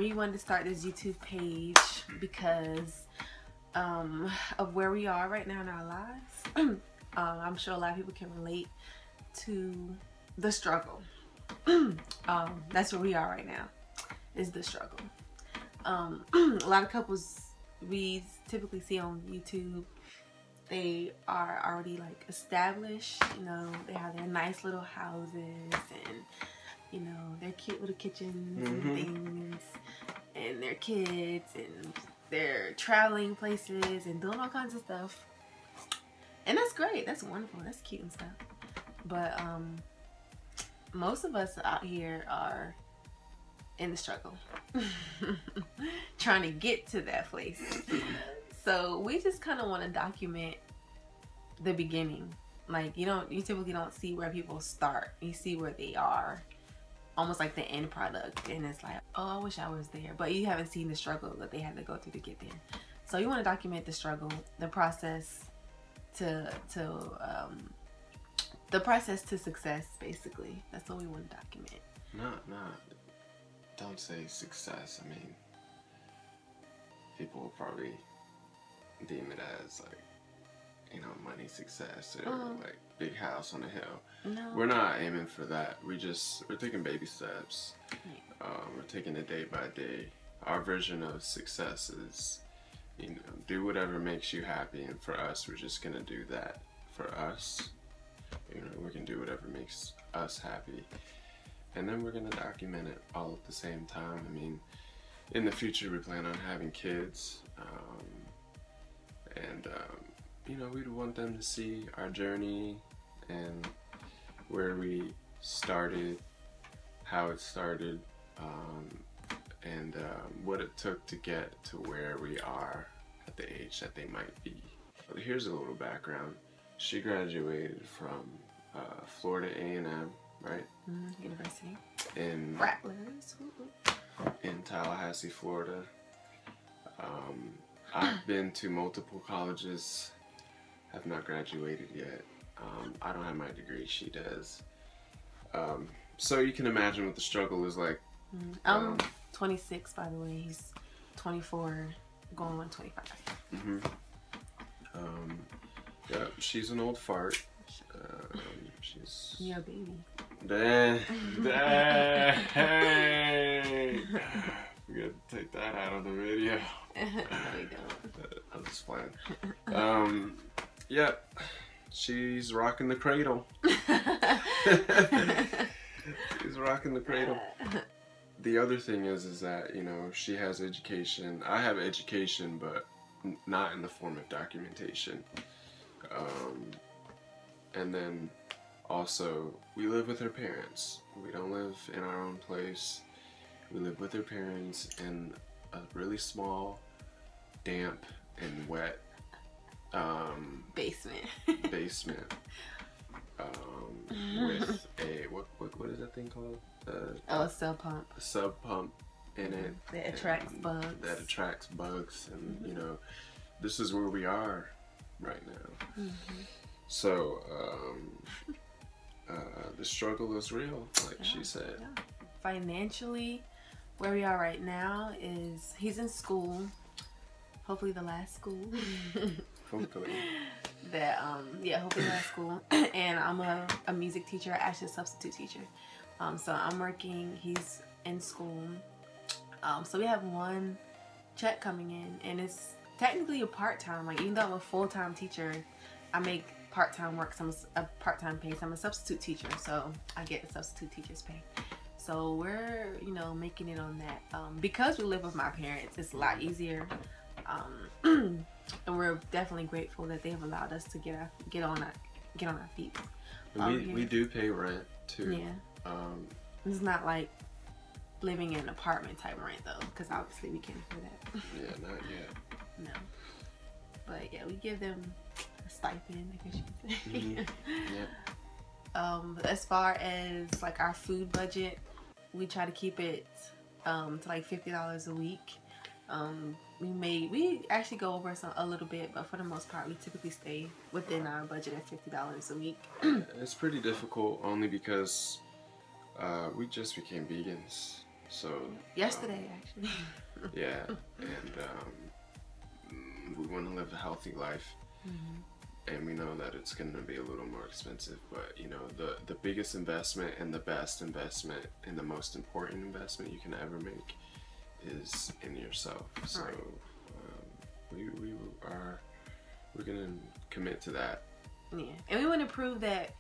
we wanted to start this YouTube page because of where we are right now in our lives. I'm sure a lot of people can relate to the struggle. That's where we are right now, is the struggle. A lot of couples we typically see on YouTube, they are already like established, you know, they have their nice little houses and, you know, their cute little kitchens and things, and their kids, and they're traveling places and doing all kinds of stuff. And that's great, that's wonderful, that's cute and stuff. But most of us out here are in the struggle, trying to get to that place. So we just kind of want to document the beginning. Like, you typically don't see where people start. You see where they are, almost like the end product, and it's like, oh, I wish I was there. But you haven't seen the struggle that they had to go through to get there. So you want to document the struggle, the process to success, basically. That's what we want to document. Don't say success. I mean, people will probably deem it as like, you know, money success or like big house on a hill. No. We're not aiming for that. We're taking baby steps. We're taking it day by day. Our version of success is, you know, do whatever makes you happy, and for us, we're just gonna do that for us. You know, we can do whatever makes us happy, and then we're gonna document it all at the same time. I mean, in the future, we plan on having kids, and you know, we'd want them to see our journey and where we started, how it started, and what it took to get to where we are at the age that they might be. But here's a little background. She graduated from Florida A&M, right? University. In Rattlers. In Tallahassee, Florida. I've been to multiple colleges, have not graduated yet. I don't have my degree, she does. So you can imagine what the struggle is like. I'm 26, by the way. He's 24, going on 25. Yeah, she's an old fart. She's... You're a baby. Dang. We gotta take that out of the video. No, we don't. I'm just playing. Yeah, she's rocking the cradle. She's rocking the cradle. The other thing is that, you know, she has education. I have education, but not in the form of documentation. And then also, we live with her parents. We don't live in our own place. We live with her parents in a really small, damp, and wet basement. With a what is that thing called? A sub pump. A sub pump in it that attracts bugs. That attracts bugs, and you know, this is where we are right now. So the struggle is real, like she said. Yeah. Financially, where we are right now is he's in school. Hopefully the last school. Hopefully. Hopefully last school. And I'm a music teacher, actually a substitute teacher. So I'm working, he's in school. So we have one check coming in, and it's technically a part-time. Like, even though I'm a full-time teacher, I make part-time work, so I'm a part-time pay. So I'm a substitute teacher, so I get the substitute teacher's pay. So we're, you know, making it on that. Because we live with my parents, it's a lot easier. And we're definitely grateful that they have allowed us to get on our feet. We do pay rent too. Yeah. It's not like living in an apartment type rent though, because obviously we can't afford that. Yeah, not yet. No. But yeah, we give them a stipend, I guess you could say. Yeah. As far as like our food budget, we try to keep it to like $50 a week. We actually go over a little bit, but for the most part, we typically stay within our budget at $50 a week. It's pretty difficult only because we just became vegans. So yesterday, actually. Yeah, and we want to live a healthy life, and we know that it's going to be a little more expensive. But you know, the biggest investment and the best investment and the most important investment you can ever make is in yourself. So we're gonna commit to that. Yeah, and we want to prove that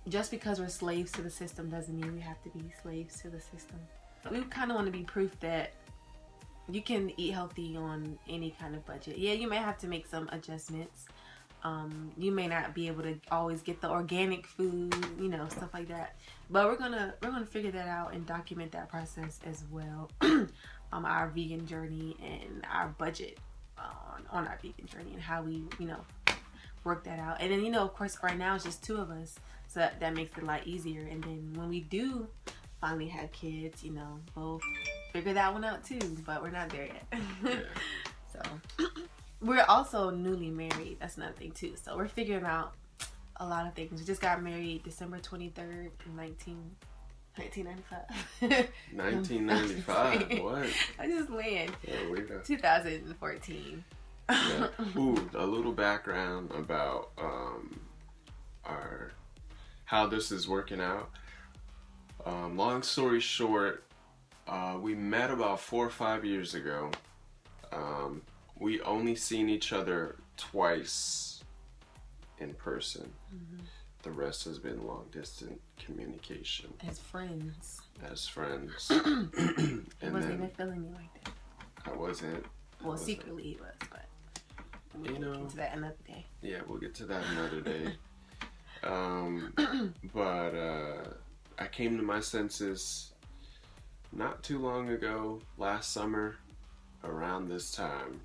just because we're slaves to the system doesn't mean we have to be slaves to the system. We kind of want to be proof that you can eat healthy on any kind of budget. Yeah, you may have to make some adjustments. You may not be able to always get the organic food, you know, stuff like that. But we're gonna figure that out and document that process as well. Our vegan journey and our budget on our vegan journey and how we, you know, work that out. And then, you know, of course, right now it's just two of us, so that makes it a lot easier. And then when we do finally have kids, you know, we'll figure that one out too. But we're not there yet. Yeah. So we're also newly married. That's another thing too. So we're figuring out a lot of things. We just got married December 23rd, 1995. 1995. What? I just went. Yeah, we go. 2014. Yeah. Ooh, a little background about how this is working out. Long story short, we met about 4 or 5 years ago. We only seen each other twice in person. The rest has been long distance communication. As friends. As friends. He wasn't even feeling me like that. I wasn't. Well, secretly he was, but we'll get into that another day. Yeah, we'll get to that another day. But I came to my senses not too long ago, last summer, around this time.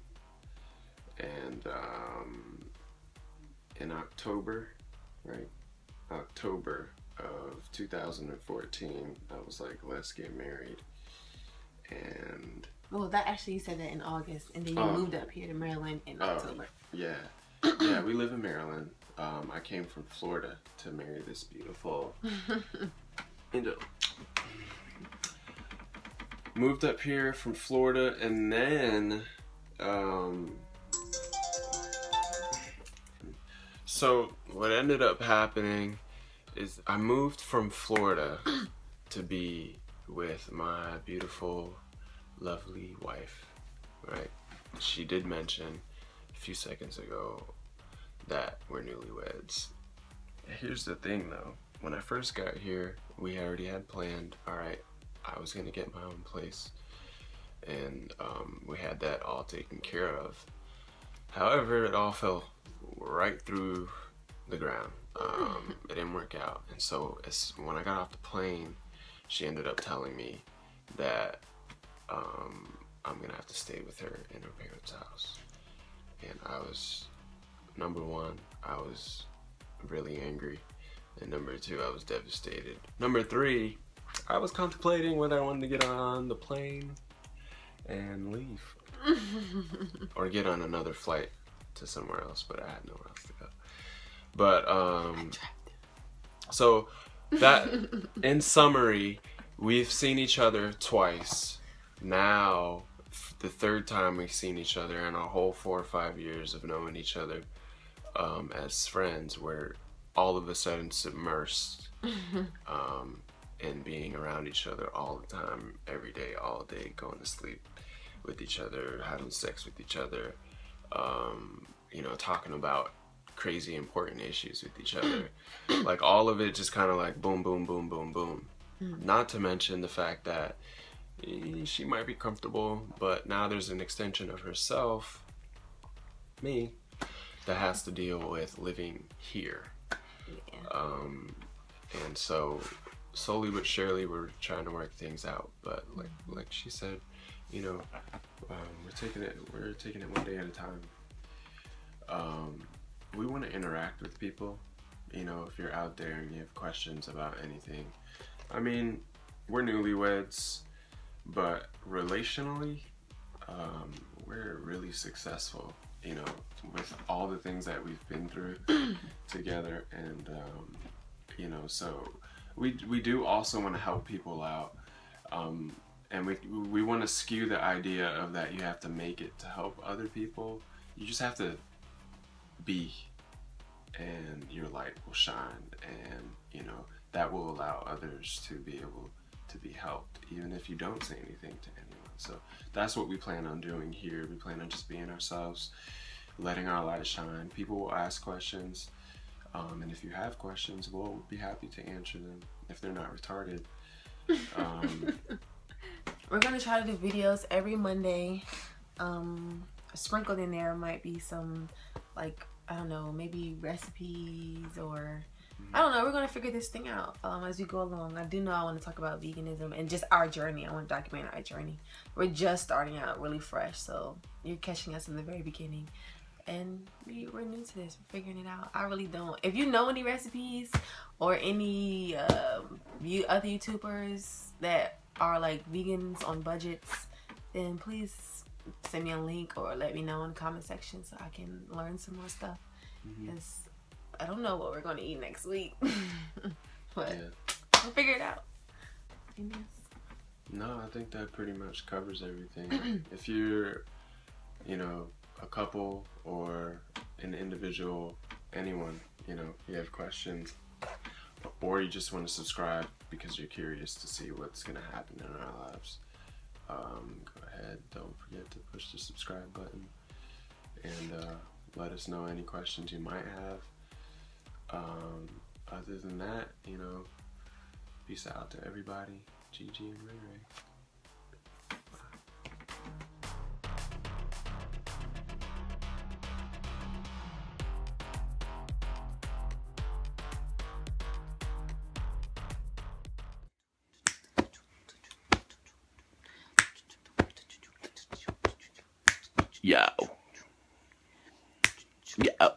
And in October, right? October of 2014, I was like, let's get married. And well, that actually, you said that in August, and then you moved up here to Maryland in October. Yeah. Yeah, we live in Maryland. I came from Florida to marry this beautiful angel. Moved up here from Florida, and then so what ended up happening is I moved from Florida to be with my beautiful, lovely wife, right? She did mention a few seconds ago that we're newlyweds. Here's the thing though, when I first got here, we already had planned, alright, I was gonna get my own place, and we had that all taken care of. However, it all fell right through the ground. It didn't work out, and so when I got off the plane, she ended up telling me that I'm gonna have to stay with her in her parents' house. And I was, number one, I was really angry, and number two, I was devastated. Number three, I was contemplating whether I wanted to get on the plane and leave or get on another flight to somewhere else, but I had nowhere else to go. But so that, in summary, we've seen each other twice. Now, the third time we've seen each other in our whole 4 or 5 years of knowing each other as friends, we're all of a sudden submersed in being around each other all the time, every day, all day, going to sleep with each other, having sex with each other, you know, talking about crazy important issues with each other. Like, all of it just kind of like boom, boom, boom, boom, boom. Not to mention the fact that she might be comfortable, but now there's an extension of herself, me, that has to deal with living here. Yeah. And so slowly but surely we're trying to work things out. But like she said, you know, we're taking it one day at a time. We want to interact with people. You know, if you're out there and you have questions about anything, I mean, we're newlyweds, but relationally, we're really successful, you know, with all the things that we've been through together. And, you know, so we do also want to help people out. And we want to skew the idea of that you have to make it to help other people. You just have to be, and your light will shine, and you know that will allow others to be able to be helped, even if you don't say anything to anyone. So that's what we plan on doing here. We plan on just being ourselves, letting our light shine. People will ask questions, and if you have questions, we'll be happy to answer them if they're not retarded. We're gonna try to do videos every Monday. Sprinkled in there might be some, like, I don't know, maybe recipes, or I don't know. We're gonna figure this thing out as we go along. I do know I want to talk about veganism and just our journey. I want to document our journey. We're just starting out really fresh, so you're catching us in the very beginning, and we're new to this. We're figuring it out. I really don't. If you know any recipes or any other YouTubers that are like vegans on budgets, then please send me a link or let me know in the comment section so I can learn some more stuff. Because I don't know what we're going to eat next week. But we'll figure it out. No, I think that pretty much covers everything. If you're, you know, a couple or an individual, anyone, you know, you have questions, or you just want to subscribe because you're curious to see what's going to happen in our lives, go ahead. Don't forget to push the subscribe button, and let us know any questions you might have. Other than that, you know, peace out to everybody. Gigi and ReyRey. Yo. Yo.